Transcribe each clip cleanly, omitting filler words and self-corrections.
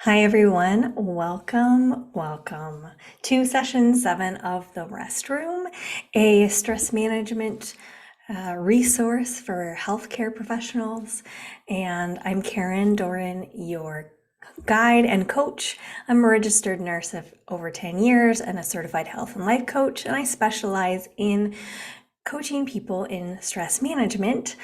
Hi, everyone. Welcome to session 7 of the Restroom, a stress management resource for healthcare professionals. And I'm Karen Doran, your guide and coach. I'm a registered nurse of over 10 years and a certified health and life coach, and I specialize in coaching people in stress management,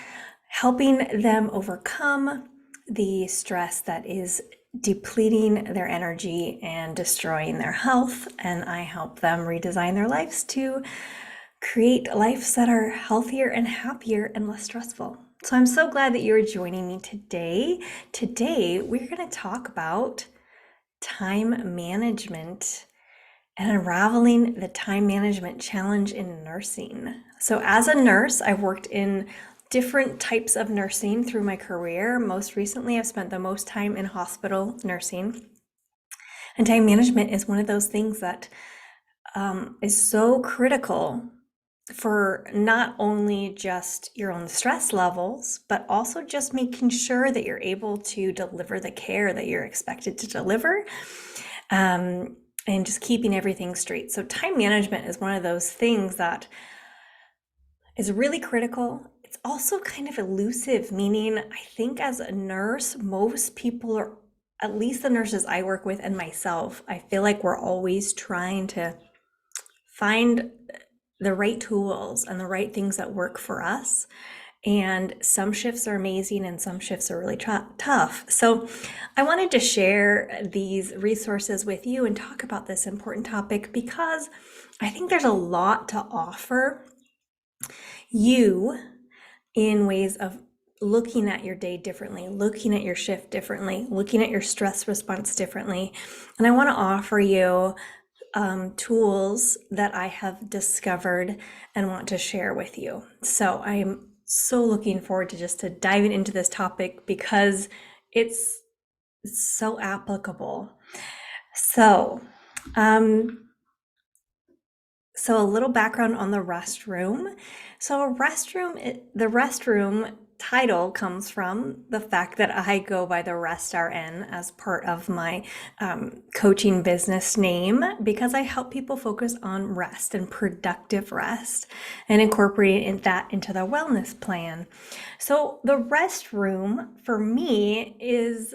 helping them overcome the stress that is depleting their energy and destroying their health. And I help them redesign their lives to create lives that are healthier and happier and less stressful. So I'm so glad that you're joining me today. Today, we're going to talk about time management and unraveling the time management challenge in nursing. So as a nurse, I've worked in different types of nursing through my career. Most recently, I've spent the most time in hospital nursing. And time management is one of those things that is so critical for not only just your own stress levels, but also just making sure that you're able to deliver the care that you're expected to deliver. And just keeping everything straight. So time management is one of those things that is really critical. It's also kind of elusive, meaning I think as a nurse, most people are, at least the nurses I work with and myself, I feel like we're always trying to find the right tools and the right things that work for us. And some shifts are amazing and some shifts are really tough. So I wanted to share these resources with you and talk about this important topic because I think there's a lot to offer you in ways of looking at your day differently, looking at your shift differently, looking at your stress response differently. And I want to offer you tools that I have discovered and want to share with you. So I'm so looking forward to diving into this topic because it's so applicable. So, so a little background on the restroom. So the restroom title comes from the fact that I go by the Rest RN as part of my coaching business name because I help people focus on rest and productive rest and incorporating that into their wellness plan. So the restroom for me is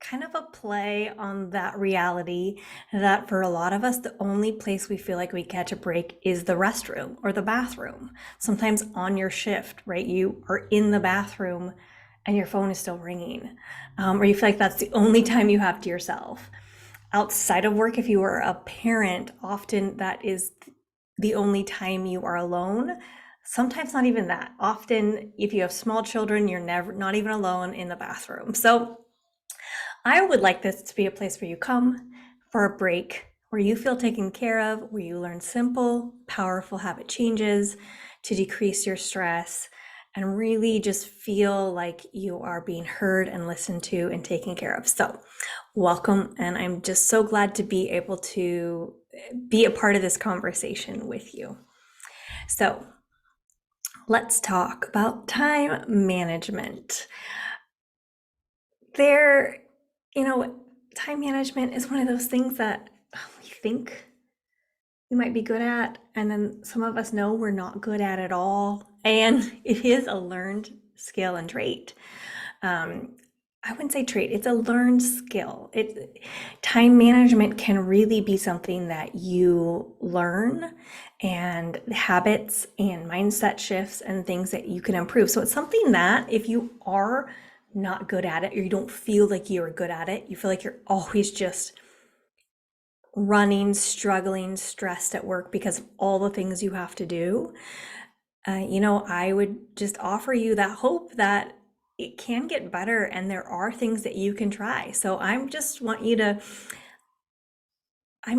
kind of a play on that reality that for a lot of us, the only place we feel like we catch a break is the restroom or the bathroom. Sometimes on your shift, right? You are in the bathroom and your phone is still ringing, or you feel like that's the only time you have to yourself. Outside of work, if you are a parent, often that is the only time you are alone. Sometimes not even that. Often, if you have small children, you're not even alone in the bathroom. So I would like this to be a place where you come for a break, where you feel taken care of, where you learn simple, powerful habit changes to decrease your stress and really just feel like you are being heard and listened to and taken care of. So welcome. And I'm just so glad to be able to be a part of this conversation with you. So let's talk about time management. Time management is one of those things that we think we might be good at, and then some of us know we're not good at it all. And it is a learned skill and trait. I wouldn't say trait, it's a learned skill. Time management can really be something that you learn, and habits and mindset shifts and things that you can improve. So it's something that if you are not good at it, or you don't feel like you're good at it, you feel like you're always just running, struggling, stressed at work because of all the things you have to do, I would just offer you that hope that it can get better and there are things that you can try. So I'm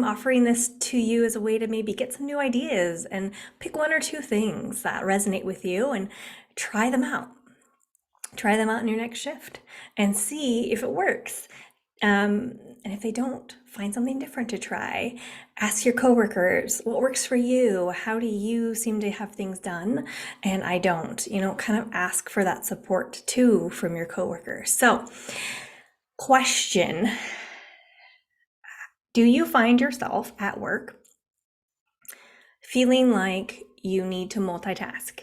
offering this to you as a way to maybe get some new ideas and pick one or two things that resonate with you and try them out. Try them out in your next shift and see if it works. And if they don't, find something different to try. Ask your coworkers, what works for you? How do you seem to have things done? And I don't, kind of ask for that support too from your coworkers. So, question, Do you find yourself at work feeling like you need to multitask?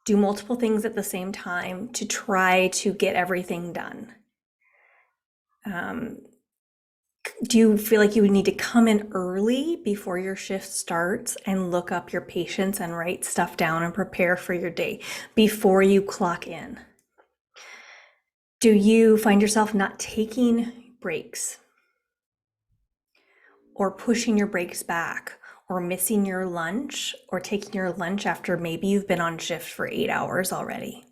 Do multiple things at the same time to try to get everything done? Do you feel like you would need to come in early before your shift starts and look up your patients and write stuff down and prepare for your day before you clock in? Do you find yourself not taking breaks or pushing your breaks back or missing your lunch or taking your lunch after maybe you've been on shift for 8 hours already?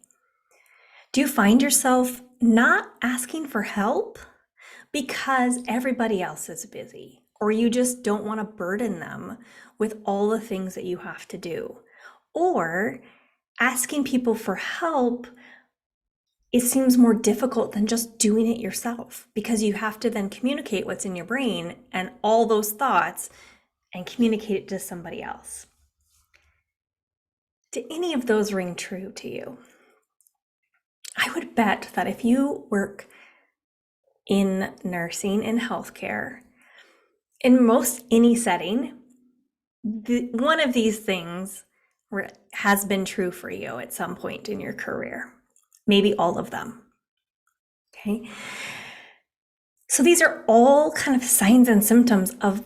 Do you find yourself not asking for help because everybody else is busy, or you just don't want to burden them with all the things that you have to do? Or asking people for help, it seems more difficult than just doing it yourself because you have to then communicate what's in your brain and all those thoughts and communicate it to somebody else. Do any of those ring true to you? I would bet that if you work in nursing and healthcare, in most any setting, one of these things has been true for you at some point in your career, maybe all of them. Okay. So these are all kind of signs and symptoms of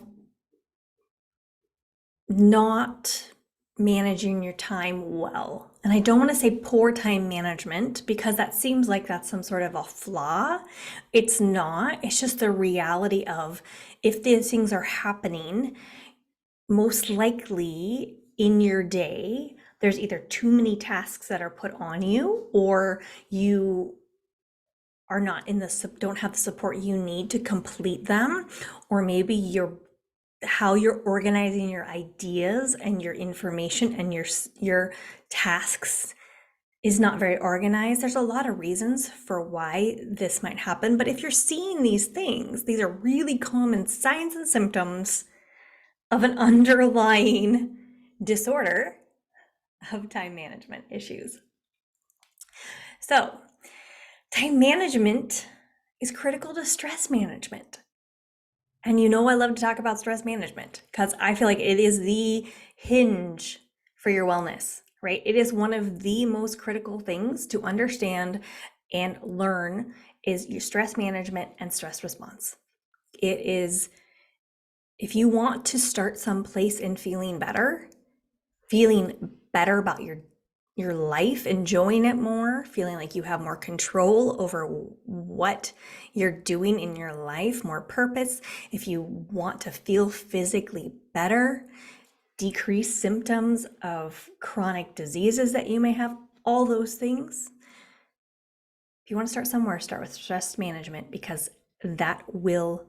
not managing your time well. And I don't want to say poor time management because that seems like that's some sort of a flaw. It's not. It's just the reality of if these things are happening, most likely in your day, there's either too many tasks that are put on you, or you are not don't have the support you need to complete them, or maybe how you're organizing your ideas and your information and your tasks is not very organized. There's a lot of reasons for why this might happen, but if you're seeing these things, these are really common signs and symptoms of an underlying disorder of time management issues. So, time management is critical to stress management. And you know I love to talk about stress management because I feel like it is the hinge for your wellness, right? It is one of the most critical things to understand and learn is your stress management and stress response. It is, if you want to start someplace in feeling better about your life, enjoying it more, feeling like you have more control over what you're doing in your life, more purpose, if you want to feel physically better, decrease symptoms of chronic diseases that you may have, all those things. If you want to start somewhere, start with stress management because that will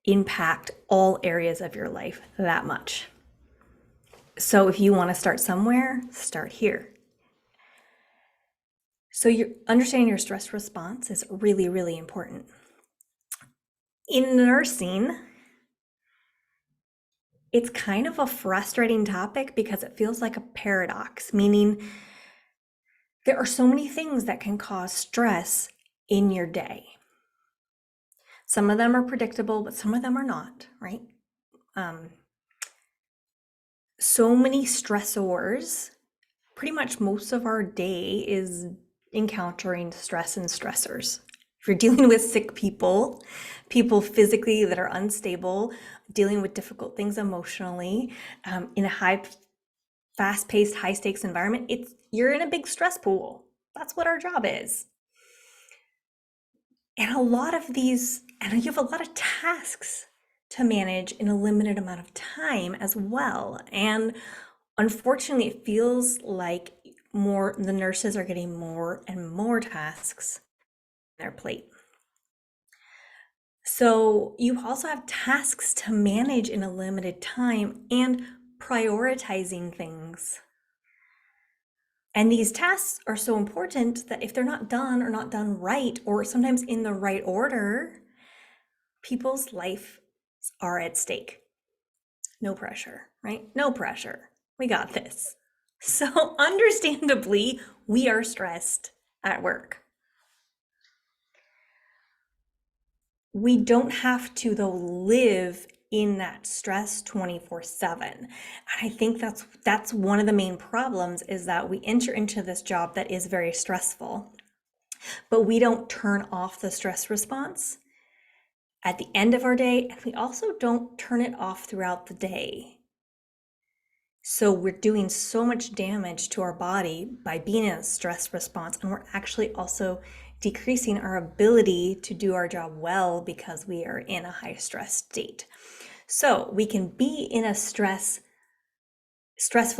impact all areas of your life that much. So if you want to start somewhere, start here. So understanding your stress response is really, really important. In nursing, it's kind of a frustrating topic because it feels like a paradox, meaning there are so many things that can cause stress in your day. Some of them are predictable, but some of them are not, right? So many stressors. Pretty much most of our day is encountering stress and stressors. If you're dealing with sick people physically that are unstable, dealing with difficult things emotionally, in a fast-paced, high-stakes environment, you're in a big stress pool. That's what our job is. And you have a lot of tasks to manage in a limited amount of time as well. And unfortunately, it feels like the nurses are getting more and more tasks on their plate. So you also have tasks to manage in a limited time and prioritizing things. And these tasks are so important that if they're not done or not done right, or sometimes in the right order, people's lives are at stake. No pressure, right? No pressure. We got this. So understandably, we are stressed at work. We don't have to, though, live in that stress 24/7. And I think that's one of the main problems, is that we enter into this job that is very stressful, but we don't turn off the stress response at the end of our day, and we also don't turn it off throughout the day. So we're doing so much damage to our body by being in a stress response, and we're actually also decreasing our ability to do our job well because we are in a high stress state. So we can be in a stressful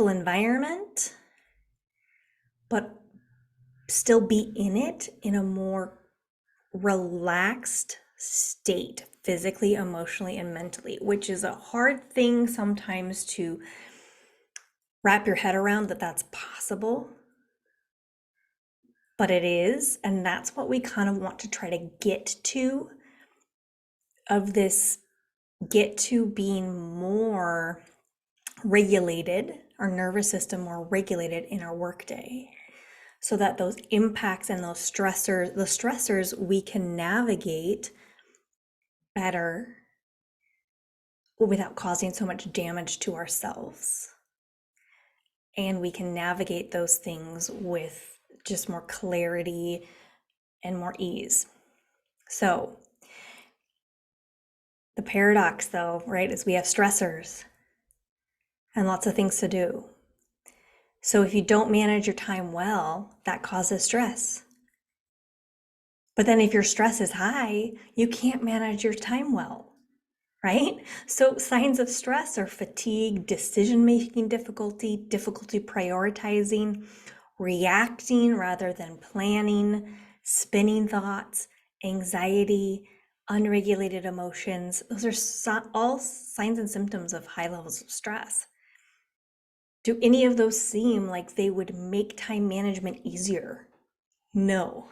environment, but still be in it in a more relaxed state, physically, emotionally, and mentally, which is a hard thing sometimes to wrap your head around, that that's possible. But it is, and that's what we kind of want to try to get to, get to being more regulated, our nervous system more regulated in our workday, so that those impacts and those stressors we can navigate better without causing so much damage to ourselves. And we can navigate those things with just more clarity and more ease. So the paradox, though, right, is we have stressors and lots of things to do. So if you don't manage your time well, that causes stress. But then if your stress is high, you can't manage your time well, right? So signs of stress are fatigue, decision-making difficulty prioritizing, reacting rather than planning, spinning thoughts, anxiety, unregulated emotions. Those are all signs and symptoms of high levels of stress. Do any of those seem like they would make time management easier? No.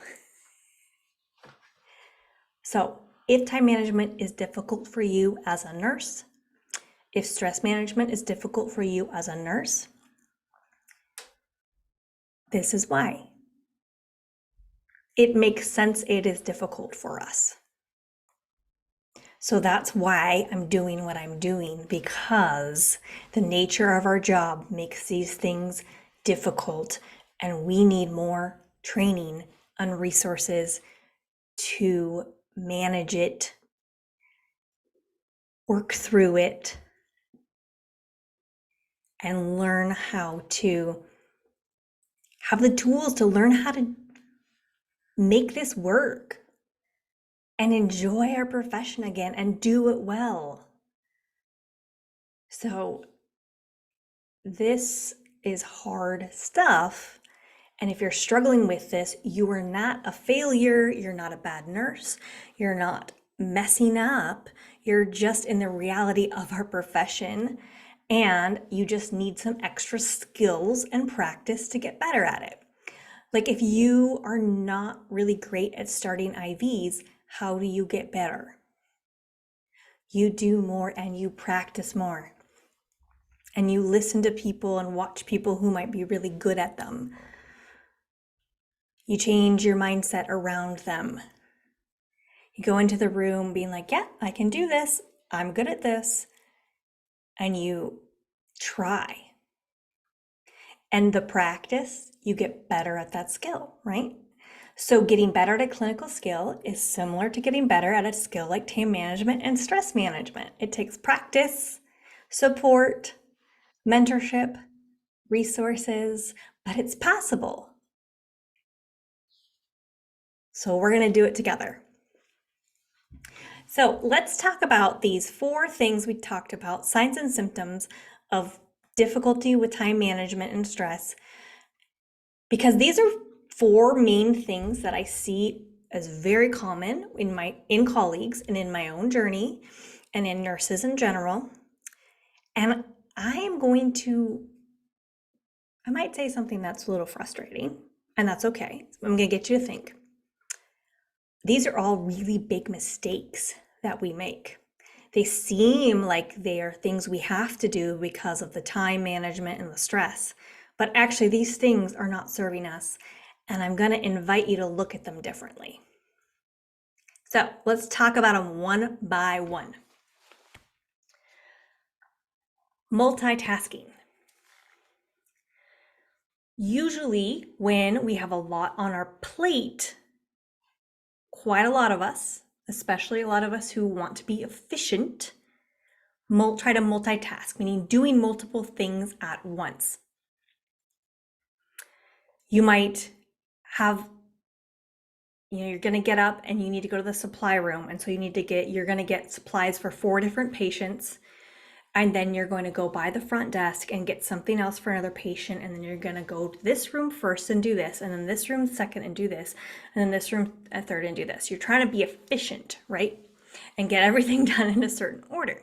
So if time management is difficult for you as a nurse, if stress management is difficult for you as a nurse, this is why. It makes sense it is difficult for us. So that's why I'm doing what I'm doing, because the nature of our job makes these things difficult, and we need more training and resources to manage it, work through it, and learn how to have the tools to learn how to make this work and enjoy our profession again and do it well. So this is hard stuff. And if you're struggling with this, you are not a failure. You're not a bad nurse. You're not messing up. You're just in the reality of our profession. And you just need some extra skills and practice to get better at it. Like if you are not really great at starting IVs, how do you get better? You do more and you practice more. And you listen to people and watch people who might be really good at them. You change your mindset around them. You go into the room being like, yeah, I can do this. I'm good at this. And you try. And the practice, you get better at that skill, right? So getting better at a clinical skill is similar to getting better at a skill like time management and stress management. It takes practice, support, mentorship, resources, but it's possible. So we're going to do it together. So let's talk about these 4 things we talked about, signs and symptoms of difficulty with time management and stress, because these are 4 main things that I see as very common in colleagues and in my own journey and in nurses in general. And I might say something that's a little frustrating, and that's okay. I'm going to get you to think. These are all really big mistakes that we make. They seem like they are things we have to do because of the time management and the stress, but actually these things are not serving us, and I'm going to invite you to look at them differently. So let's talk about them one by one. Multitasking. Usually when we have a lot on our plate, quite a lot of us, especially a lot of us who want to be efficient, try to multitask, meaning doing multiple things at once. You might have, you're going to get up and you need to go to the supply room. And so you're going to get supplies for 4 different patients. And then you're going to go by the front desk and get something else for another patient. And then you're going to go to this room first and do this. And then this room second and do this. And then this room third and do this. You're trying to be efficient, right? And get everything done in a certain order.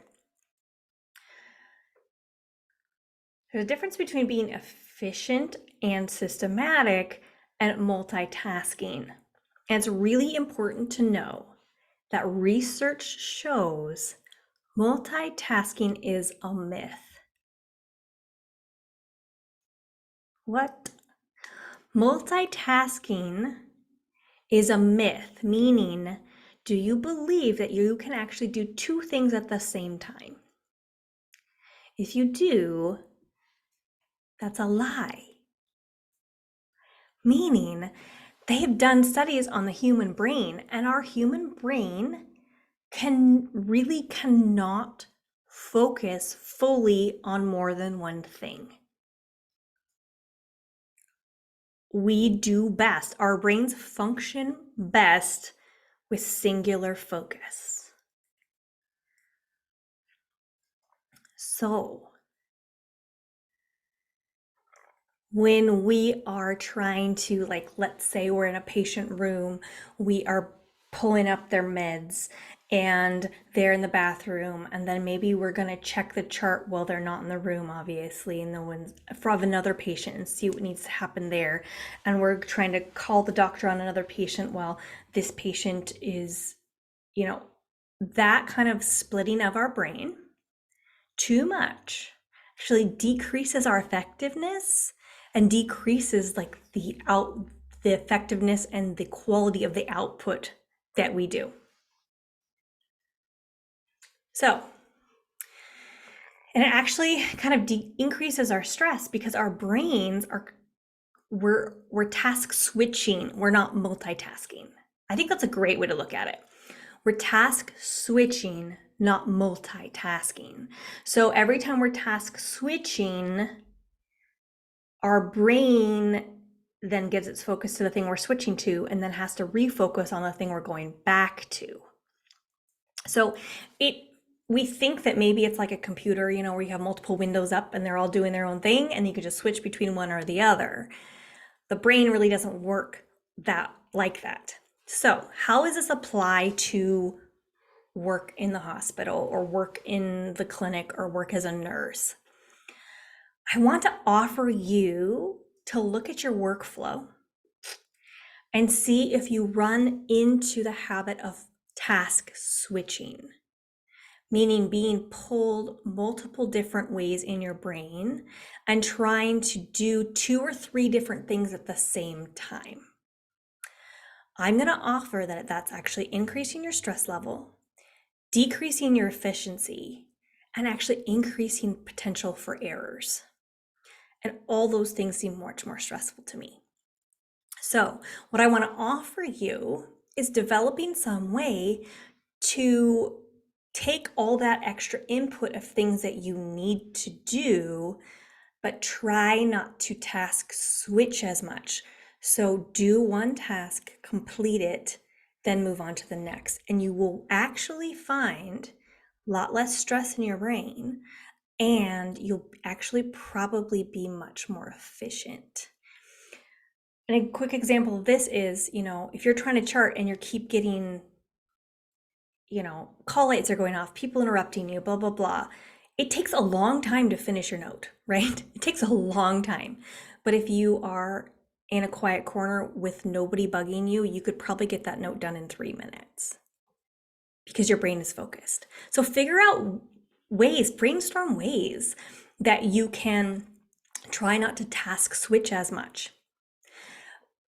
There's a difference between being efficient and systematic and multitasking. And it's really important to know that research shows multitasking is a myth. What? Multitasking is a myth, meaning, do you believe that you can actually do 2 things at the same time? If you do, that's a lie. Meaning, they have done studies on the human brain, and our human brain cannot focus fully on more than one thing. We do best, our brains function best with singular focus. So, when we are trying to, let's say we're in a patient room, we are pulling up their meds and they're in the bathroom, and then maybe we're going to check the chart while they're not in the room, obviously, and of another patient and see what needs to happen there. And we're trying to call the doctor on another patient while this patient is, that kind of splitting of our brain too much actually decreases our effectiveness and decreases the effectiveness and the quality of the output that we do. So, and it actually kind of increases our stress because our brains we're task switching. We're not multitasking. I think that's a great way to look at it. We're task switching, not multitasking. So every time we're task switching, our brain then gives its focus to the thing we're switching to and then has to refocus on the thing we're going back to. So we think that maybe it's like a computer, where you have multiple windows up and they're all doing their own thing and you can just switch between one or the other. The brain really doesn't work like that. So how does this apply to work in the hospital or work in the clinic or work as a nurse? I want to offer you to look at your workflow and see if you run into the habit of task switching, meaning being pulled multiple different ways in your brain and trying to do 2 or 3 different things at the same time. I'm going to offer that that's actually increasing your stress level, decreasing your efficiency, and actually increasing potential for errors. And all those things seem much more stressful to me. So what I want to offer you is developing some way to take all that extra input of things that you need to do, but try not to task switch as much. So do one task, complete it, then move on to the next. And you will actually find a lot less stress in your brain, and you'll actually probably be much more efficient. And a quick example of this is, if you're trying to chart and you keep getting, call lights are going off, people interrupting you, blah, blah, blah. It takes a long time to finish your note, right? It takes a long time. But if you are in a quiet corner with nobody bugging you, you could probably get that note done in 3 minutes because your brain is focused. So figure out brainstorm ways that you can try not to task switch as much.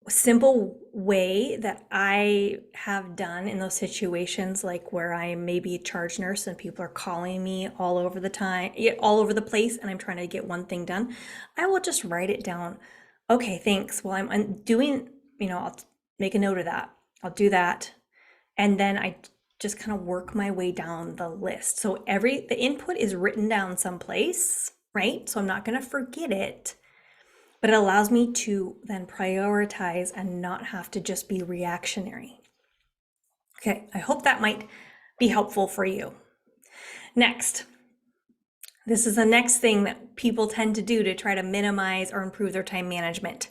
simple way that I have done in those situations, like where I may be a charge nurse and people are calling me all over the time, all over the place, and I'm trying to get one thing done, I will just write it down. Okay, thanks. Well, I'm doing, I'll make a note of that. I'll do that. And then I just kind of work my way down the list. So the input is written down someplace, right? So I'm not going to forget it, but it allows me to then prioritize and not have to just be reactionary. Okay, I hope that might be helpful for you. Next, this is the next thing that people tend to do to try to minimize or improve their time management.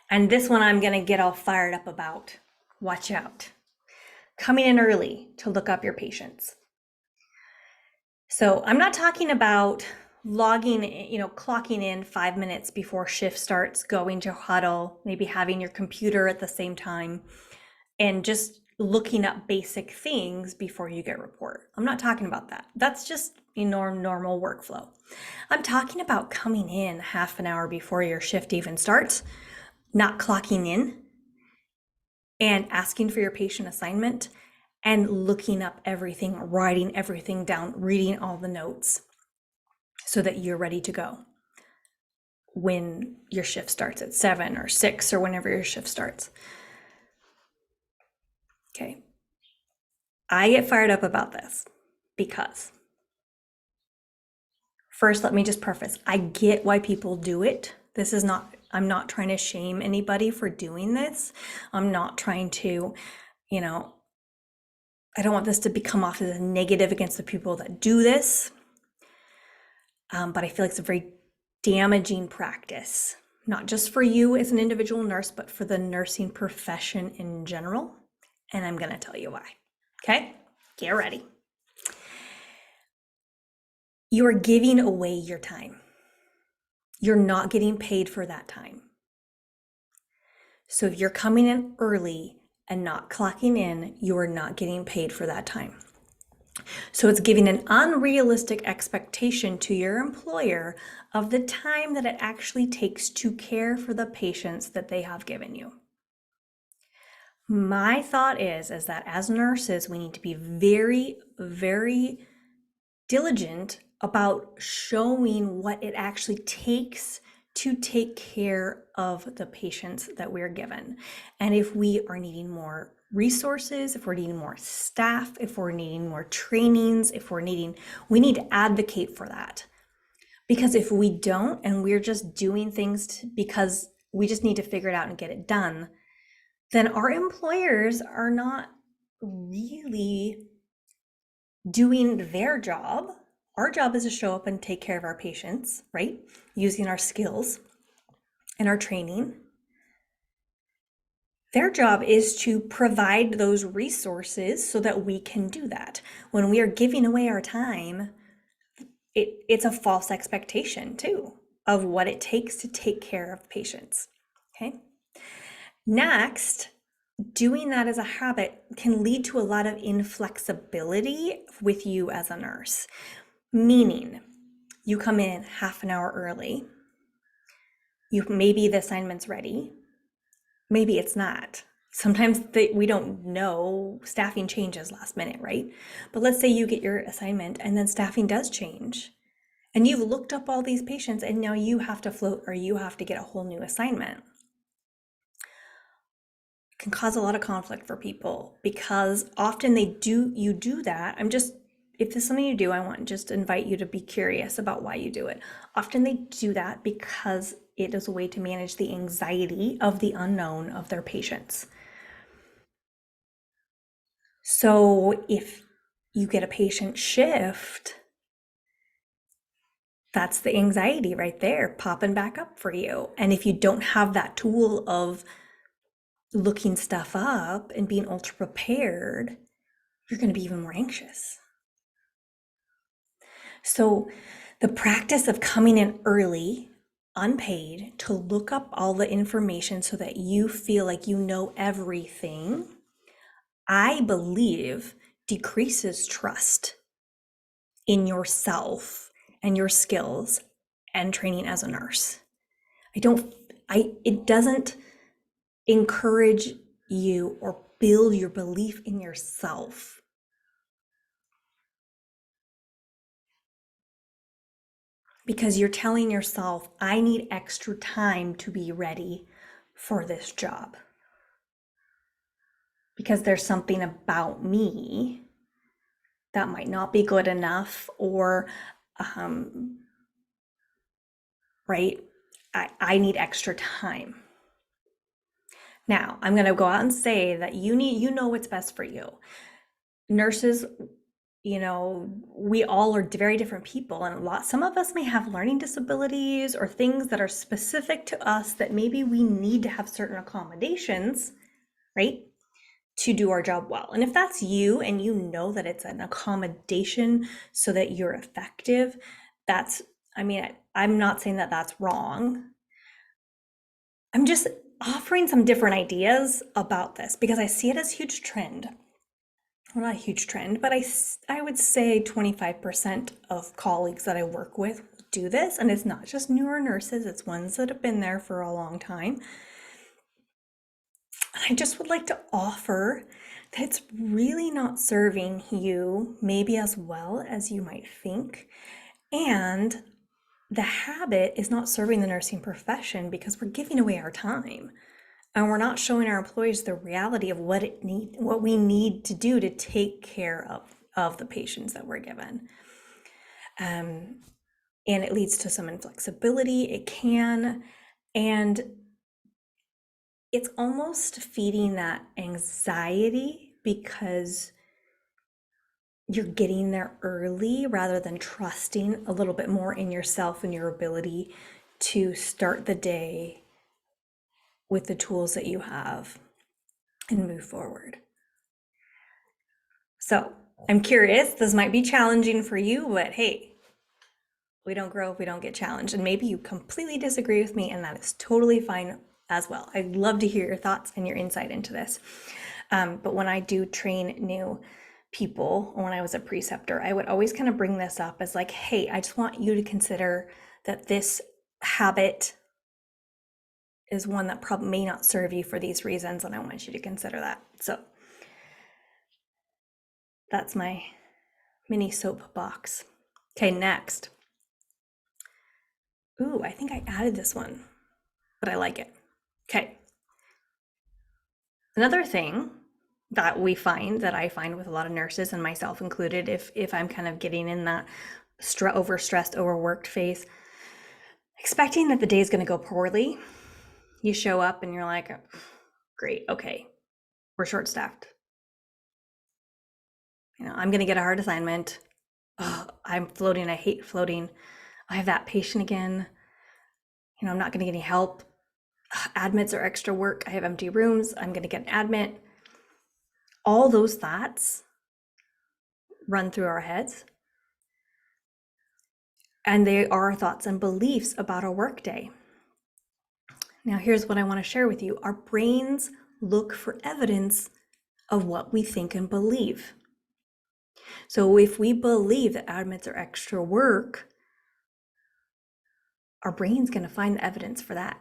And this one I'm going to get all fired up about. Watch out. Coming in early to look up your patients. So I'm not talking about clocking in 5 minutes before shift starts, going to huddle, maybe having your computer at the same time, and just looking up basic things before you get report. I'm not talking about that. That's just normal workflow. I'm talking about coming in half an hour before your shift even starts, not clocking in, and asking for your patient assignment and looking up everything, writing everything down, reading all the notes so that you're ready to go when your shift starts at 7 or 6 or whenever your shift starts. Okay. I get fired up about this because, first, let me just preface, I get why people do it. I'm not trying to shame anybody for doing this. I'm not trying to, I don't want this to become off as a negative against the people that do this. But I feel like it's a very damaging practice, not just for you as an individual nurse, but for the nursing profession in general. And I'm going to tell you why. Okay, get ready. You are giving away your time. You're not getting paid for that time. So if you're coming in early and not clocking in, you are not getting paid for that time. So it's giving an unrealistic expectation to your employer of the time that it actually takes to care for the patients that they have given you. My thought is that as nurses, we need to be very, very diligent about showing what it actually takes to take care of the patients that we're given. And if we are needing more resources, if we're needing more staff, if we're needing more trainings, we need to advocate for that. Because if we don't, and we're just doing things because we just need to figure it out and get it done, then our employers are not really doing their job. Our job is to show up and take care of our patients, right? Using our skills and our training. Their job is to provide those resources so that we can do that. When we are giving away our time, it's a false expectation too of what it takes to take care of patients. Okay. Next, doing that as a habit can lead to a lot of inflexibility with you as a nurse. Meaning, you come in half an hour early. Maybe the assignment's ready. Maybe it's not. Sometimes we don't know. Staffing changes last minute, right? But let's say you get your assignment and then staffing does change. And you've looked up all these patients and now you have to float or you have to get a whole new assignment. It can cause a lot of conflict for people because often you do that. If this is something you do, I want to just invite you to be curious about why you do it. Often they do that because it is a way to manage the anxiety of the unknown of their patients. So if you get a patient shift, that's the anxiety right there popping back up for you. And if you don't have that tool of looking stuff up and being ultra prepared, you're going to be even more anxious. So the practice of coming in early, unpaid, to look up all the information so that you feel like you know everything, I believe decreases trust in yourself and your skills and training as a nurse. It encourage you or build your belief in yourself. Because you're telling yourself, I need extra time to be ready for this job. Because there's something about me that might not be good enough, or, right? I need extra time. Now, I'm going to go out and say that you know what's best for you. Nurses, we all are very different people, and some of us may have learning disabilities or things that are specific to us that maybe we need to have certain accommodations, right, to do our job well. And if that's you and you know that it's an accommodation so that you're effective, I'm not saying that that's wrong. I'm just offering some different ideas about this because I see it as a huge trend. Well, not a huge trend, but I would say 25% of colleagues that I work with do this. And it's not just newer nurses, it's ones that have been there for a long time. And I just would like to offer that it's really not serving you maybe as well as you might think. And the habit is not serving the nursing profession because we're giving away our time. And we're not showing our employees the reality of what we need to do to take care of the patients that we're given. And it leads to some inflexibility. It can, and it's almost feeding that anxiety because you're getting there early rather than trusting a little bit more in yourself and your ability to start the day with the tools that you have and move forward. So I'm curious, this might be challenging for you, but hey, we don't grow if we don't get challenged. And maybe you completely disagree with me, and that is totally fine as well. I'd love to hear your thoughts and your insight into this. But when I do train new people, when I was a preceptor, I would always kind of bring this up as like, hey, I just want you to consider that this habit is one that probably may not serve you for these reasons, and I want you to consider that. So that's my mini soapbox. Okay, next. Ooh, I think I added this one, but I like it. Okay. Another thing that I find with a lot of nurses and myself included, if I'm kind of getting in that overstressed, overworked phase, expecting that the day is going to go poorly. You show up and you're like, great, okay, we're short-staffed. I'm going to get a hard assignment. Oh, I'm floating. I hate floating. I have that patient again. I'm not going to get any help. Admits are extra work. I have empty rooms. I'm going to get an admit. All those thoughts run through our heads. And they are thoughts and beliefs about our workday. Now, here's what I want to share with you. Our brains look for evidence of what we think and believe. So if we believe that admits are extra work, our brain's going to find the evidence for that.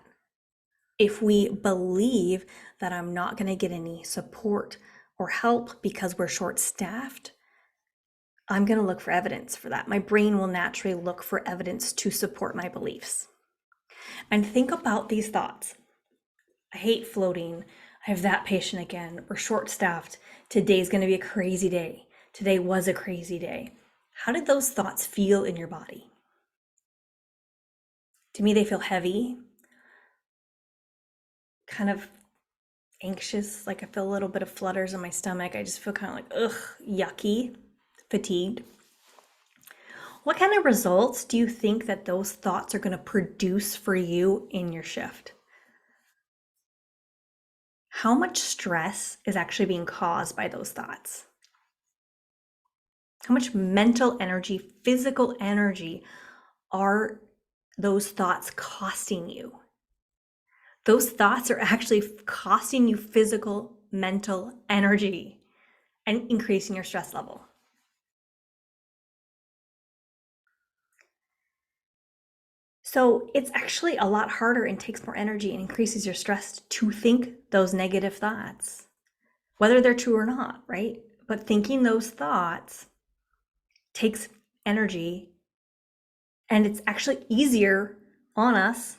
If we believe that I'm not going to get any support or help because we're short-staffed, I'm going to look for evidence for that. My brain will naturally look for evidence to support my beliefs. And think about these thoughts. I hate floating. I have that patient again. We're short-staffed. Today's going to be a crazy day. Today was a crazy day. How did those thoughts feel in your body? To me, they feel heavy, kind of anxious, like I feel a little bit of flutters in my stomach. I just feel kind of like, ugh, yucky, fatigued. What kind of results do you think that those thoughts are going to produce for you in your shift? How much stress is actually being caused by those thoughts? How much mental energy, physical energy are those thoughts costing you? Those thoughts are actually costing you physical, mental energy and increasing your stress level. So it's actually a lot harder and takes more energy and increases your stress to think those negative thoughts, whether they're true or not, right? But thinking those thoughts takes energy, and it's actually easier on us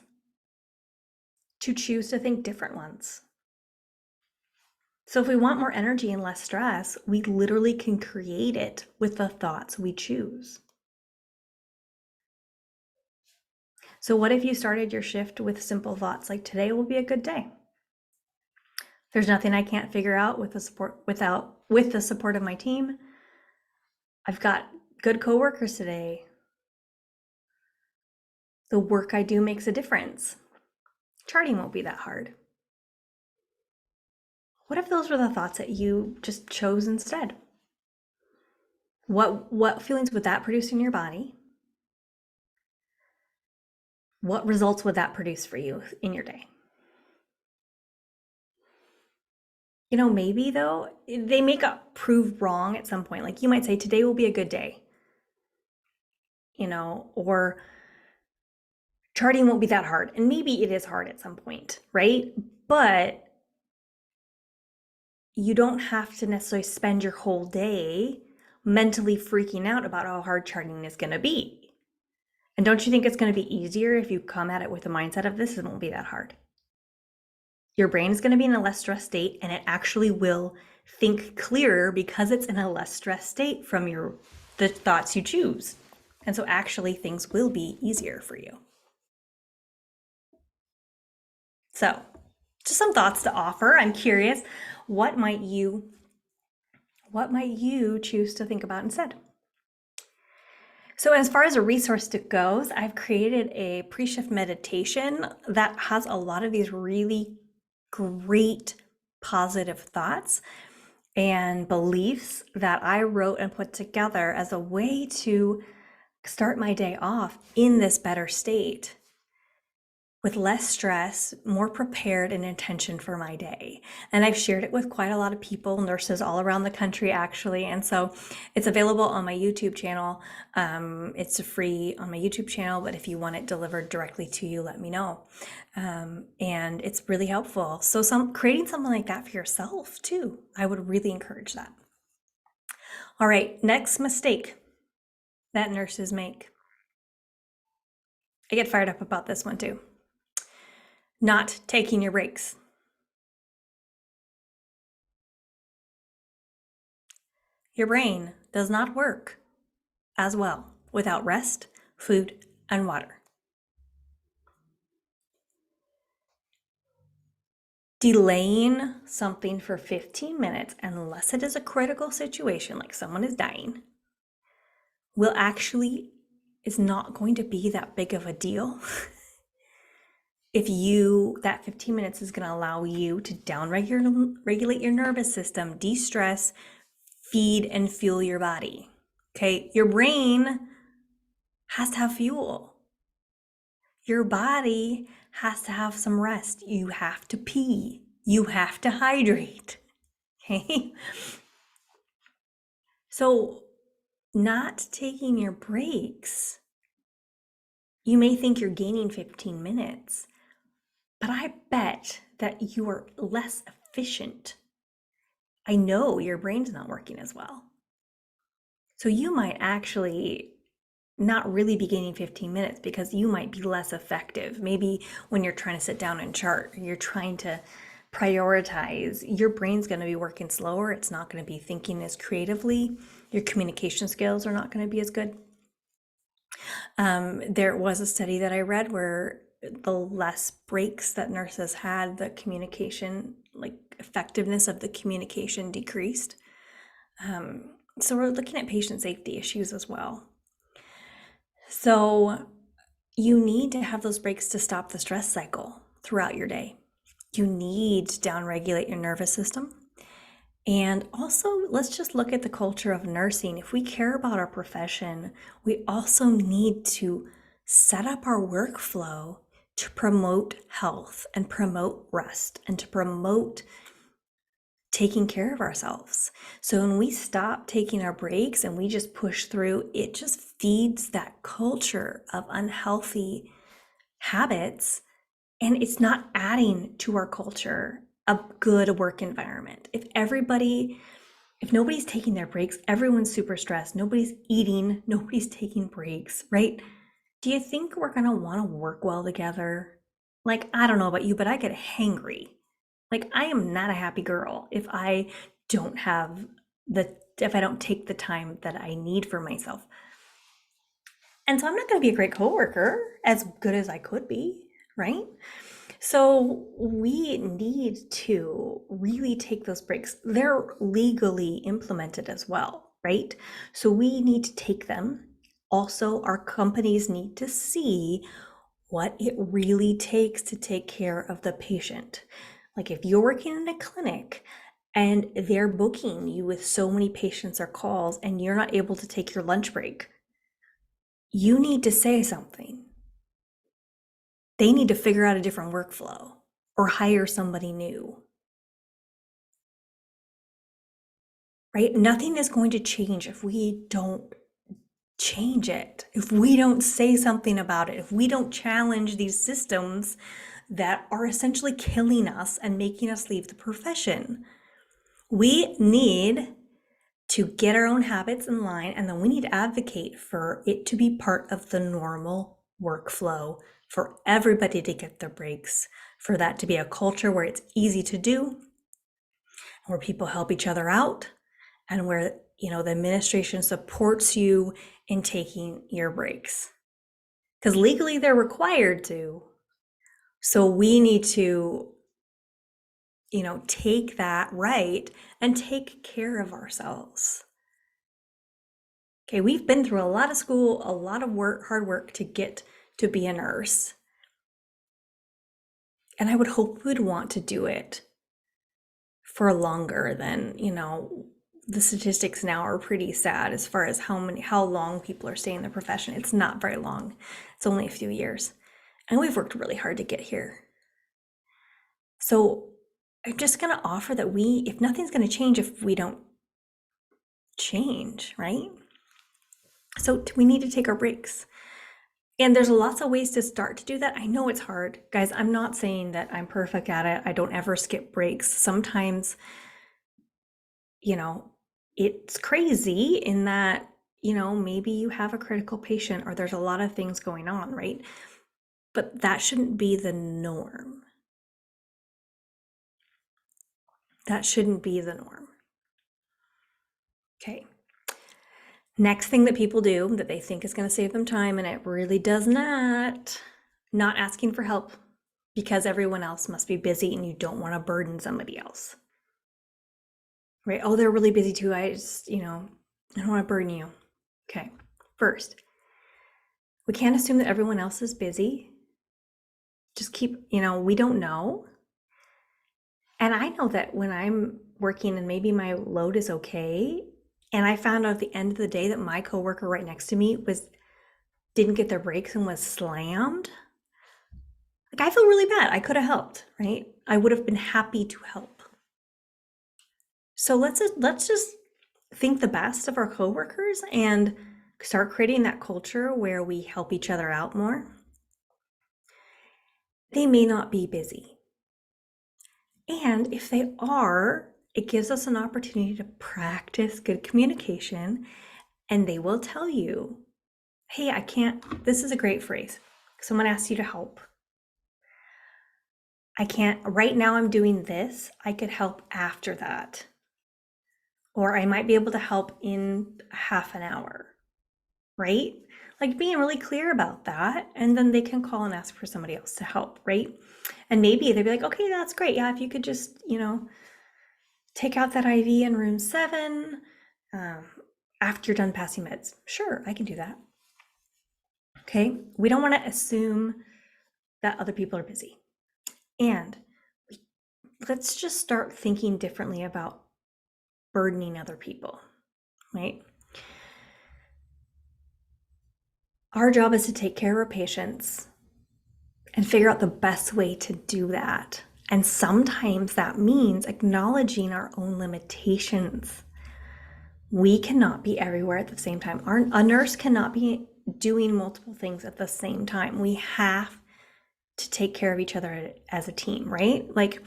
to choose to think different ones. So if we want more energy and less stress, we literally can create it with the thoughts we choose. So what if you started your shift with simple thoughts like today will be a good day? There's nothing I can't figure out with the support of my team. I've got good coworkers today. The work I do makes a difference. Charting won't be that hard. What if those were the thoughts that you just chose instead? What feelings would that produce in your body? What results would that produce for you in your day? Maybe though, they make up prove wrong at some point. Like you might say, today will be a good day, or charting won't be that hard. And maybe it is hard at some point, right? But you don't have to necessarily spend your whole day mentally freaking out about how hard charting is going to be. And don't you think it's going to be easier if you come at it with the mindset of this, it won't be that hard? Your brain is going to be in a less stressed state, and it actually will think clearer because it's in a less stressed state from the thoughts you choose. And so actually things will be easier for you. So just some thoughts to offer. I'm curious, what might you choose to think about instead? So as far as a resource goes, I've created a Preshift meditation that has a lot of these really great positive thoughts and beliefs that I wrote and put together as a way to start my day off in this better state, with less stress, more prepared and intention for my day. And I've shared it with quite a lot of people, nurses all around the country actually. And so it's available on my YouTube channel. It's free on my YouTube channel, but if you want it delivered directly to you, let me know. And it's really helpful. So creating something like that for yourself too, I would really encourage that. All right, next mistake that nurses make. I get fired up about this one too. Not taking your breaks. Your brain does not work as well without rest, food, and water. Delaying something for 15 minutes, unless it is a critical situation like someone is dying, is not going to be that big of a deal. If that 15 minutes is going to allow you to regulate your nervous system, de-stress, feed and fuel your body. Okay, your brain has to have fuel. Your body has to have some rest. You have to pee. You have to hydrate. Okay, so not taking your breaks, you may think you're gaining 15 minutes, but I bet that you are less efficient. I know your brain's not working as well. So you might actually not really be gaining 15 minutes because you might be less effective. Maybe when you're trying to sit down and chart, you're trying to prioritize, your brain's going to be working slower. It's not going to be thinking as creatively. Your communication skills are not going to be as good. There was a study that I read where the less breaks that nurses had, the communication, like effectiveness of the communication decreased. So we're looking at patient safety issues as well. So you need to have those breaks to stop the stress cycle throughout your day. You need to downregulate your nervous system. And also, let's just look at the culture of nursing. If we care about our profession, we also need to set up our workflow to promote health and promote rest and to promote taking care of ourselves. So when we stop taking our breaks and we just push through, it just feeds that culture of unhealthy habits, and it's not adding to our culture a good work environment. If nobody's taking their breaks, everyone's super stressed, nobody's eating, nobody's taking breaks, right? Do you think we're gonna wanna work well together? Like, I don't know about you, but I get hangry. Like, I am not a happy girl if I don't have if I don't take the time that I need for myself. And so I'm not gonna be a great coworker, as good as I could be, right? So we need to really take those breaks. They're legally implemented as well, right? So we need to take them. Also, our companies need to see what it really takes to take care of the patient. Like if you're working in a clinic and they're booking you with so many patients or calls and you're not able to take your lunch break, you need to say something. They need to figure out a different workflow or hire somebody new, right? Nothing is going to change if we don't change it, if we don't say something about it, if we don't challenge these systems that are essentially killing us and making us leave the profession. We need to get our own habits in line, and then we need to advocate for it to be part of the normal workflow, for everybody to get their breaks, for that to be a culture where it's easy to do, where people help each other out, and where the administration supports you in taking your breaks. Because legally they're required to. So we need to take that right and take care of ourselves. Okay, we've been through a lot of school, a lot of work, hard work to get to be a nurse. And I would hope we'd want to do it for longer than, the statistics now are pretty sad as far as how long people are staying in the profession. It's not very long. It's only a few years. And we've worked really hard to get here. So I'm just going to offer that if nothing's going to change if we don't change, right? So we need to take our breaks. And there's lots of ways to start to do that. I know it's hard. Guys, I'm not saying that I'm perfect at it. I don't ever skip breaks. Sometimes, it's crazy in that, maybe you have a critical patient or there's a lot of things going on, right? But that shouldn't be the norm. That shouldn't be the norm. Okay. Next thing that people do that they think is going to save them time, and it really does not asking for help because everyone else must be busy and you don't want to burden somebody else. Right? Oh, they're really busy too. I just, I don't want to burden you. Okay. First, we can't assume that everyone else is busy. Just keep, we don't know. And I know that when I'm working and maybe my load is okay, and I found out at the end of the day that my coworker right next to me didn't get their breaks and was slammed, like I feel really bad. I could have helped, right? I would have been happy to help. So let's just think the best of our coworkers and start creating that culture where we help each other out more. They may not be busy. And if they are, it gives us an opportunity to practice good communication, and they will tell you, hey, I can't, this is a great phrase. Someone asks you to help. I can't, right now I'm doing this. I could help after that. Or I might be able to help in half an hour, right? Like being really clear about that. And then they can call and ask for somebody else to help, right? And maybe they'd be like, okay, that's great. Yeah, if you could just, take out that IV in room 7 after you're done passing meds. Sure, I can do that. Okay, we don't want to assume that other people are busy. And let's just start thinking differently about burdening other people, right? Our job is to take care of our patients and figure out the best way to do that. And sometimes that means acknowledging our own limitations. We cannot be everywhere at the same time. A nurse cannot be doing multiple things at the same time. We have to take care of each other as a team, right? Like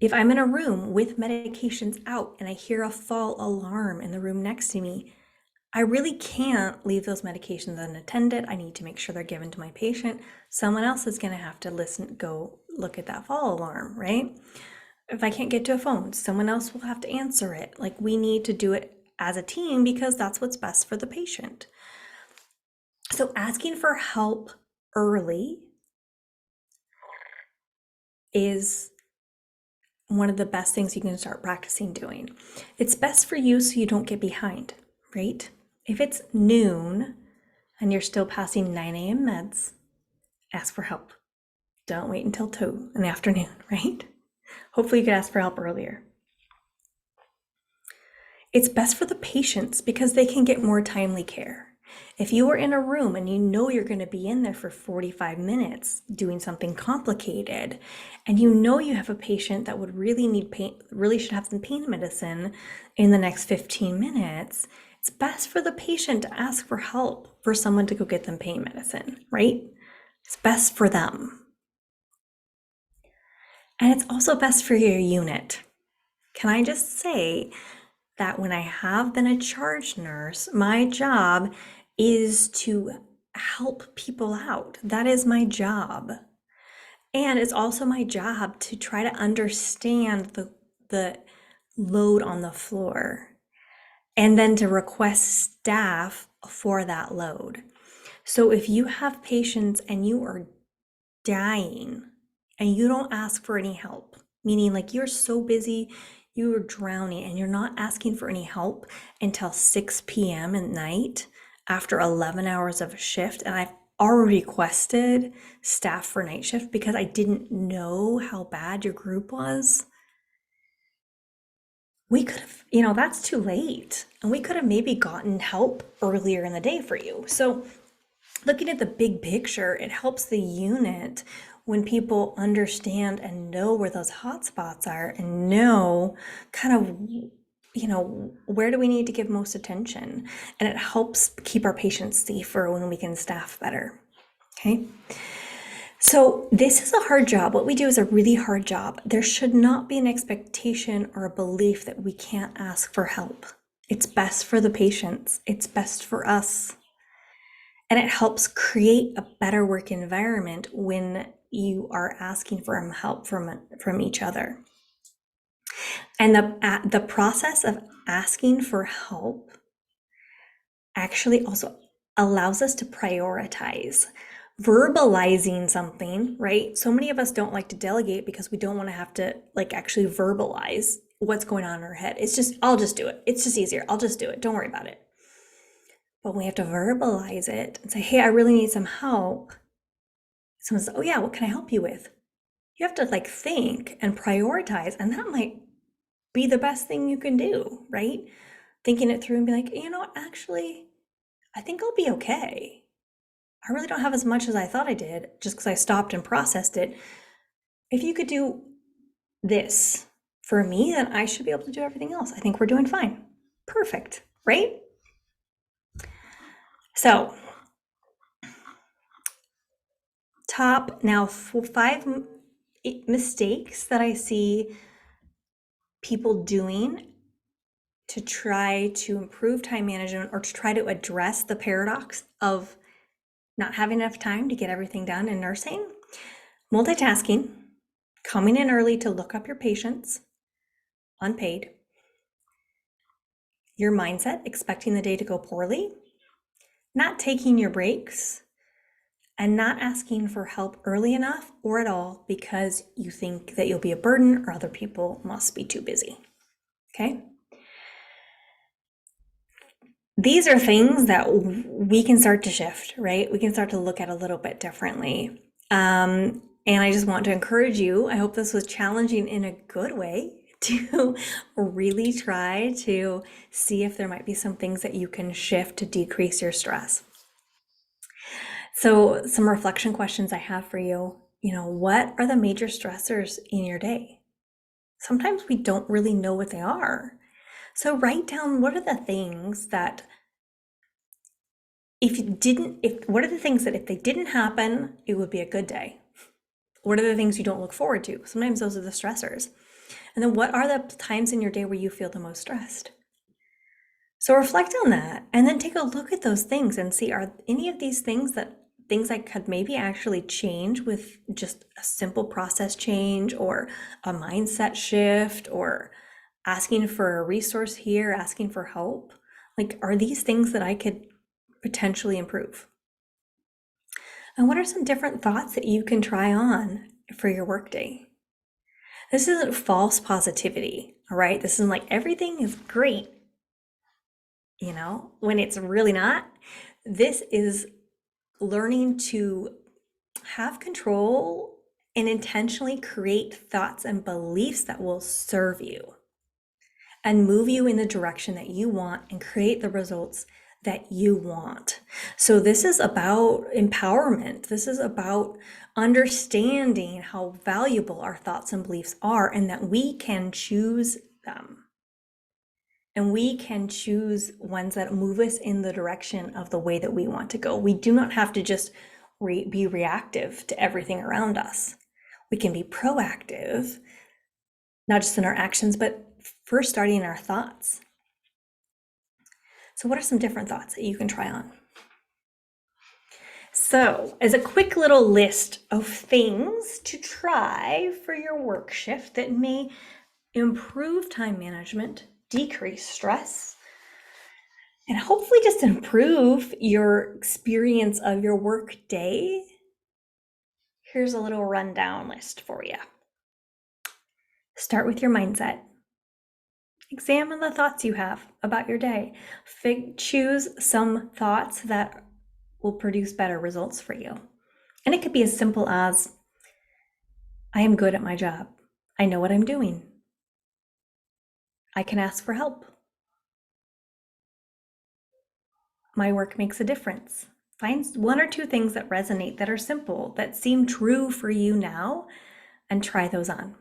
if I'm in a room with medications out and I hear a fall alarm in the room next to me, I really can't leave those medications unattended. I need to make sure they're given to my patient. Someone else is going to have to go look at that fall alarm, right? If I can't get to a phone, someone else will have to answer it. Like we need to do it as a team because that's what's best for the patient. So asking for help early is one of the best things you can start practicing doing. It's best for you so you don't get behind, right? If it's noon and you're still passing 9 a.m. meds, ask for help. Don't wait until 2 in the afternoon, right? Hopefully you could ask for help earlier. It's best for the patients because they can get more timely care. If you are in a room and you know you're going to be in there for 45 minutes doing something complicated, and you know you have a patient that would really need pain, really should have some pain medicine in the next 15 minutes, it's best for the patient to ask for help for someone to go get them pain medicine, right? It's best for them. And it's also best for your unit. Can I just say that when I have been a charge nurse, my job is to help people out. That is my job. And it's also my job to try to understand the load on the floor and then to request staff for that load. So if you have patients and you are dying and you don't ask for any help, meaning like you're so busy, you are drowning and you're not asking for any help until 6 p.m. at night after 11 hours of a shift, and I've already requested staff for night shift because I didn't know how bad your group was, we could have, that's too late. And we could have maybe gotten help earlier in the day for you. So looking at the big picture, it helps the unit when people understand and know where those hot spots are and know kind of, where do we need to give most attention? And it helps keep our patients safer when we can staff better. Okay. So this is a hard job. What we do is a really hard job. There should not be an expectation or a belief that we can't ask for help. It's best for the patients. It's best for us. And it helps create a better work environment when you are asking for help from each other. And the process of asking for help actually also allows us to prioritize. Verbalizing something, right? So many of us don't like to delegate because we don't want to have to actually verbalize what's going on in our head. It's just, I'll just do it. It's just easier. I'll just do it. Don't worry about it. But we have to verbalize it and say, hey, I really need some help. Someone says, oh yeah, what can I help you with? You have to think and prioritize, and that might be the best thing you can do, right? Thinking it through and be like, actually, I think I'll be okay. I really don't have as much as I thought I did just because I stopped and processed it. If you could do this for me, then I should be able to do everything else. I think we're doing fine. Perfect, right? So, top now 5 mistakes that I see people doing to try to improve time management or to try to address the paradox of not having enough time to get everything done in nursing. Multitasking, coming in early to look up your patients, unpaid. Your mindset, expecting the day to go poorly, not taking your breaks, and not asking for help early enough or at all because you think that you'll be a burden or other people must be too busy. Okay? These are things that we can start to shift, right? We can start to look at a little bit differently. And I just want to encourage you, I hope this was challenging in a good way, to really try to see if there might be some things that you can shift to decrease your stress. So some reflection questions I have for you, what are the major stressors in your day? Sometimes we don't really know what they are. So write down what are the things that what are the things that if they didn't happen, it would be a good day? What are the things you don't look forward to? Sometimes those are the stressors. And then what are the times in your day where you feel the most stressed? So reflect on that and then take a look at those things and see, are any of these things I could maybe actually change with just a simple process change or a mindset shift or asking for a resource here, asking for help? Like, are these things that I could potentially improve? And what are some different thoughts that you can try on for your workday? This isn't false positivity, all right? This isn't like everything is great, when it's really not. This is learning to have control and intentionally create thoughts and beliefs that will serve you and move you in the direction that you want and create the results that you want. So this is about empowerment. This is about understanding how valuable our thoughts and beliefs are and that we can choose them. And we can choose ones that move us in the direction of the way that we want to go. We do not have to just be reactive to everything around us. We can be proactive, not just in our actions, but first starting in our thoughts. So what are some different thoughts that you can try on? So as a quick little list of things to try for your work shift that may improve time management, decrease stress, and hopefully just improve your experience of your work day, here's a little rundown list for you. Start with your mindset. Examine the thoughts you have about your day. Choose some thoughts that will produce better results for you. And it could be as simple as, I am good at my job. I know what I'm doing. I can ask for help. My work makes a difference. Find one or two things that resonate, that are simple, that seem true for you now, and try those on.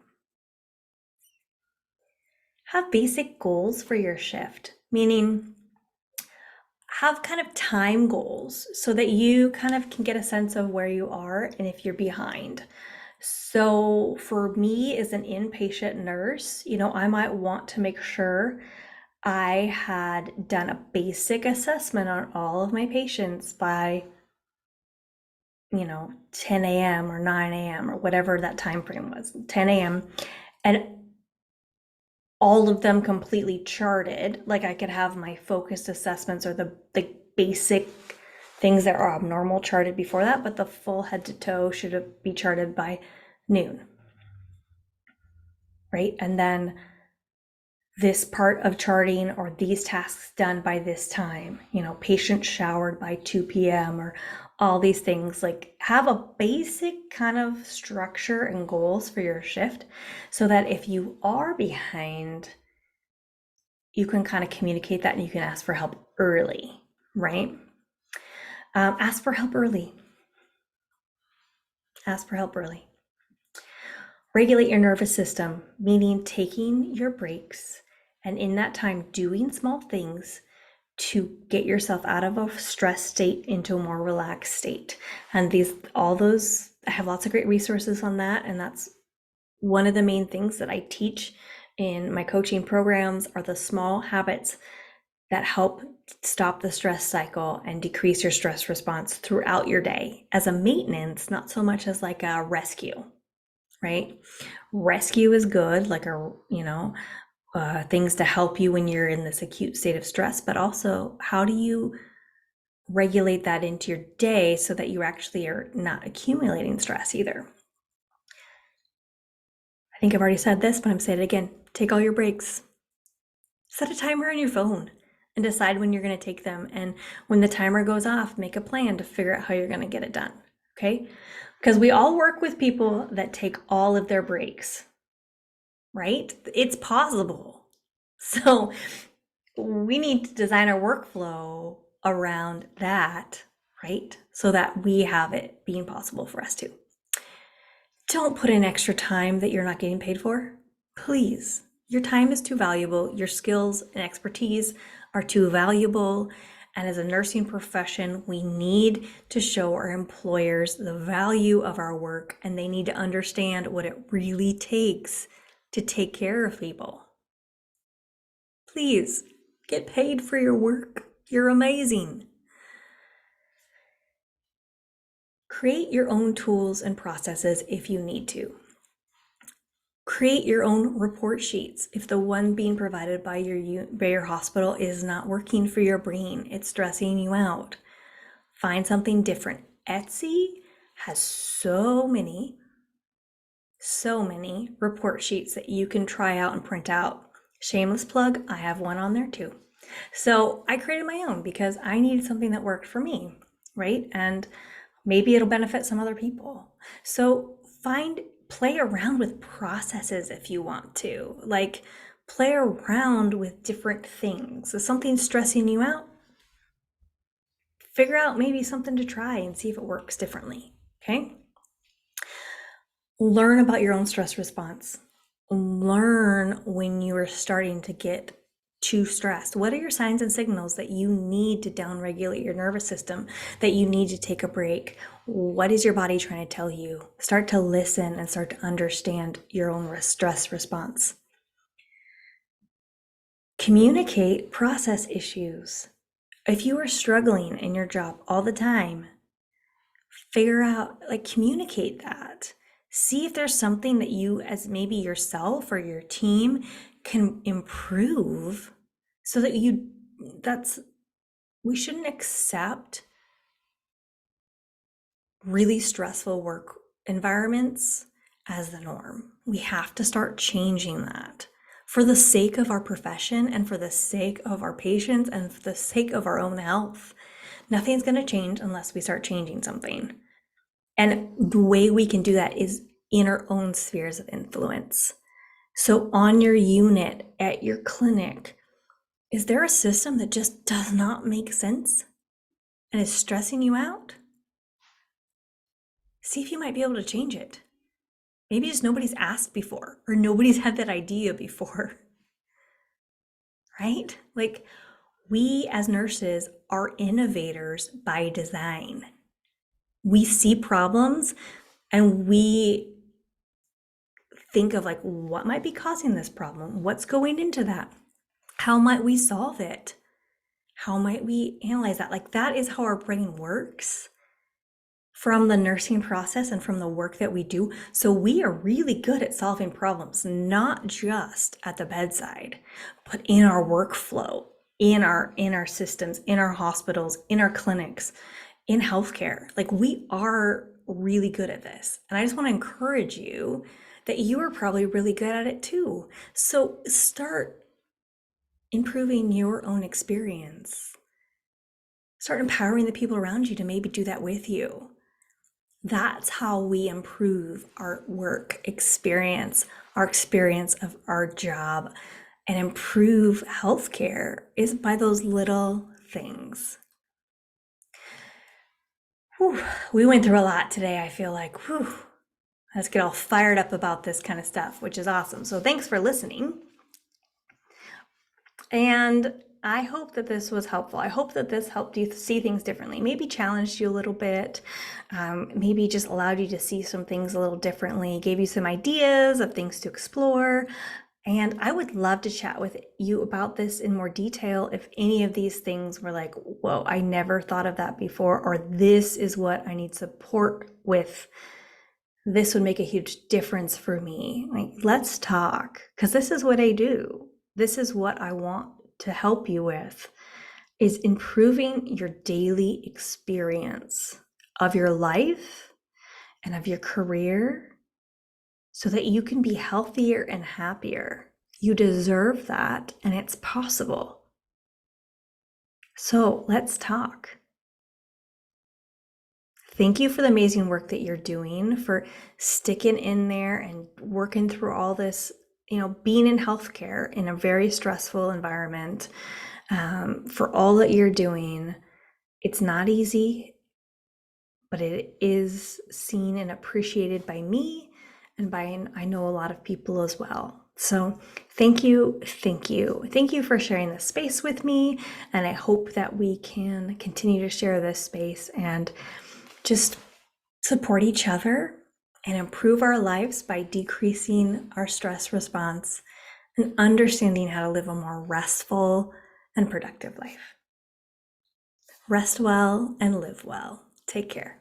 Have basic goals for your shift, meaning have kind of time goals so that you kind of can get a sense of where you are and if you're behind. So for me as an inpatient nurse, I might want to make sure I had done a basic assessment on all of my patients by 10 a.m. or 9 a.m. or whatever that time frame was, 10 a.m. and all of them completely charted. Like I could have my focused assessments or the basic things that are abnormal charted before that, but the full head to toe should be charted by noon, right? And then this part of charting or these tasks done by this time, patient showered by 2 p.m. or all these things. Like have a basic kind of structure and goals for your shift so that if you are behind, you can kind of communicate that and you can ask for help early, right? Ask for help early. Ask for help early. Regulate your nervous system, meaning taking your breaks and in that time doing small things to get yourself out of a stress state into a more relaxed state. And I have lots of great resources on that. And that's one of the main things that I teach in my coaching programs are the small habits that help stop the stress cycle and decrease your stress response throughout your day as a maintenance, not so much as like a rescue, right? Rescue is good, like things to help you when you're in this acute state of stress, but also how do you regulate that into your day so that you actually are not accumulating stress either? I think I've already said this, but I'm saying it again. Take all your breaks. Set a timer on your phone and decide when you're going to take them. And when the timer goes off, make a plan to figure out how you're going to get it done. Okay? Because we all work with people that take all of their breaks, right? It's possible. So we need to design our workflow around that, right? So that we have it being possible for us to. Don't put in extra time that you're not getting paid for. Please. Your time is too valuable. Your skills and expertise are too valuable. And as a nursing profession, we need to show our employers the value of our work, and they need to understand what it really takes to take care of people. Please get paid for your work. You're amazing. Create your own tools and processes if you need to. Create your own report sheets if the one being provided by your hospital is not working for your brain, it's stressing you out. Find something different. Etsy has so many report sheets that you can try out and print out. Shameless plug, I have one on there too. So I created my own because I needed something that worked for me, right? And maybe it'll benefit some other people. So play around with processes if you want to. Like, play around with different things. If something's stressing you out, figure out maybe something to try and see if it works differently, okay? Learn about your own stress response. Learn when you are starting to get too stressed. What are your signs and signals that you need to downregulate your nervous system, that you need to take a break? What is your body trying to tell you? Start to listen and start to understand your own stress response. Communicate process issues. If you are struggling in your job all the time, figure out, communicate that. See if there's something that you, as maybe yourself or your team, can improve so that we shouldn't accept really stressful work environments as the norm. We have to start changing that for the sake of our profession and for the sake of our patients and for the sake of our own health. Nothing's going to change unless we start changing something. And the way we can do that is in our own spheres of influence. So on your unit, at your clinic, is there a system that just does not make sense and is stressing you out? See if you might be able to change it. Maybe just nobody's asked before, or nobody's had that idea before, right? We as nurses are innovators by design. We see problems and we think of what might be causing this problem? What's going into that? How might we solve it? How might we analyze that? That is how our brain works from the nursing process and from the work that we do. So we are really good at solving problems, not just at the bedside, but in our workflow, in our systems, in our hospitals, in our clinics, in healthcare. We are really good at this. And I just want to encourage you that you are probably really good at it too. So start improving your own experience. Start empowering the people around you to maybe do that with you. That's how we improve our work experience, our experience of our job, and improve healthcare is by those little things. Whew, we went through a lot today. I feel like, let's get all fired up about this kind of stuff, which is awesome. So thanks for listening. And I hope that this was helpful. I hope that this helped you see things differently, maybe challenged you a little bit, maybe just allowed you to see some things a little differently, gave you some ideas of things to explore. And I would love to chat with you about this in more detail if any of these things were like, whoa, I never thought of that before, or this is what I need support with. This would make a huge difference for me. Let's talk, because this is what I do. This is what I want to help you with, is improving your daily experience of your life and of your career so that you can be healthier and happier. You deserve that, and it's possible. So let's talk. Thank you for the amazing work that you're doing, for sticking in there and working through all this, being in healthcare in a very stressful environment, for all that you're doing. It's not easy, but it is seen and appreciated by me and by, I know, a lot of people as well. So thank you, thank you. Thank you for sharing this space with me. And I hope that we can continue to share this space and just support each other and improve our lives by decreasing our stress response and understanding how to live a more restful and productive life. Rest well and live well. Take care.